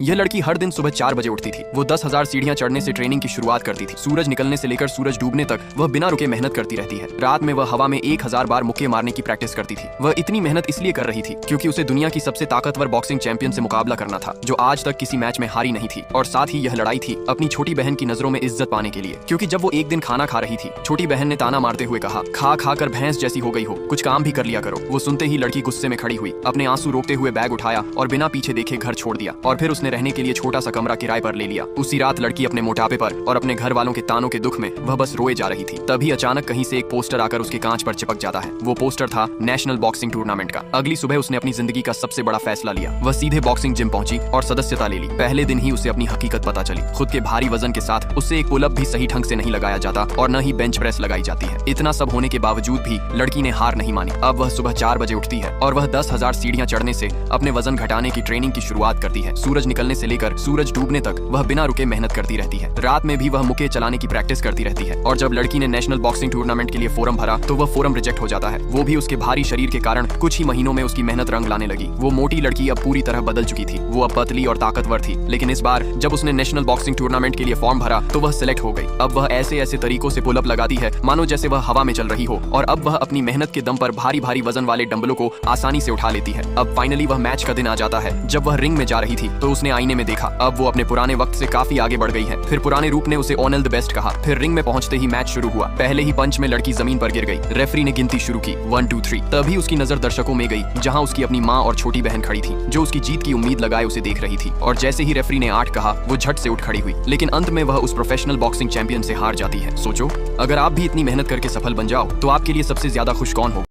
यह लड़की हर दिन सुबह 4 बजे उठती थी। वो 10,000 सीढ़ियां चढ़ने से ट्रेनिंग की शुरुआत करती थी। सूरज निकलने से लेकर सूरज डूबने तक वह बिना रुके मेहनत करती रहती है। रात में वह हवा में 1000 बार मुक्के मारने की प्रैक्टिस करती थी। वह इतनी मेहनत इसलिए कर रही थी क्योंकि उसे दुनिया की सबसे ताकतवर बॉक्सिंग चैंपियन से मुकाबला करना था, जो आज तक किसी मैच में हारी नहीं थी। और साथ ही यह लड़ाई थी अपनी छोटी बहन की नजरों में इज्जत पाने के लिए, क्योंकि जब वो एक दिन खाना खा रही थी, छोटी बहन ने ताना मारते हुए कहा, खा खा कर भैंस जैसी हो गई हो, कुछ काम भी कर लिया करो। वो सुनते ही लड़की गुस्से में खड़ी हुई, अपने आंसू रोकते हुए बैग उठाया और बिना पीछे देखे घर छोड़ दिया। और फिर उसने रहने के लिए छोटा सा कमरा किराए पर ले लिया। उसी रात लड़की अपने मोटापे पर और अपने घर वालों के तानों के दुख में वह बस रोए जा रही थी। तभी अचानक कहीं से एक पोस्टर आकर उसके कांच पर चिपक जाता है। वो पोस्टर था नेशनल बॉक्सिंग टूर्नामेंट का। अगली सुबह उसने अपनी जिंदगी का सबसे बड़ा फैसला लिया। वह सीधे बॉक्सिंग जिम पहुंची और सदस्यता ले ली। पहले दिन ही उसे अपनी हकीकत पता चली। खुद के भारी वजन के साथ उससे एक पुलअप भी सही ढंग से नहीं लगाया जाता और न ही बेंच प्रेस लगाई जाती है। इतना सब होने के बावजूद भी लड़की ने हार नहीं मानी। अब वह सुबह 4 बजे उठती है और वह 10,000 सीढ़ियां चढ़ने से अपने वजन घटाने की ट्रेनिंग की शुरुआत करती है। सूरज निकलने से लेकर सूरज डूबने तक वह बिना रुके मेहनत करती रहती है। रात में भी वह मुक्के चलाने की प्रैक्टिस करती रहती है। और जब लड़की ने नेशनल बॉक्सिंग टूर्नामेंट के लिए फॉर्म भरा तो वह फॉर्म रिजेक्ट हो जाता है। वो भी उसके भारी शरीर के कारण। कुछ ही महीनों में उसकी मेहनत रंग लाने लगी। वो मोटी लड़की अब पूरी तरह बदल चुकी थी। वो अब पतली और ताकतवर थी। लेकिन इस बार जब उसने नेशनल बॉक्सिंग टूर्नामेंट के लिए फॉर्म भरा तो वह सिलेक्ट हो गई। अब वह ऐसे ऐसे तरीकों से पुलअप लगाती है मानो जैसे वह हवा में चल रही हो। और अब वह अपनी मेहनत के दम पर भारी भारी वजन वाले डंबलों को आसानी से उठा लेती है। अब फाइनली वह मैच का दिन आ जाता है। जब वह रिंग में जा रही थी तो उसने आईने में देखा। अब वो अपने पुराने वक्त से काफी आगे बढ़ गई है। फिर पुराने रूप ने उसे ऑनल द बेस्ट कहा। फिर रिंग में पहुंचते ही मैच शुरू हुआ। पहले ही पंच में लड़की जमीन पर गिर गई। रेफरी ने गिनती शुरू की 1 2 3। तभी उसकी नजर दर्शकों में गई, जहां उसकी अपनी माँ और छोटी बहन खड़ी थी, जो उसकी जीत की उम्मीद लगाए उसे देख रही थी। और जैसे ही रेफरी ने 8 कहा, वो झट से उठ खड़ी हुई। लेकिन अंत में वह उस प्रोफेशनल बॉक्सिंग चैंपियन से हार जाती है। सोचो, अगर आप भी इतनी मेहनत करके सफल बन जाओ तो आपके लिए सबसे ज्यादा खुश कौन हो।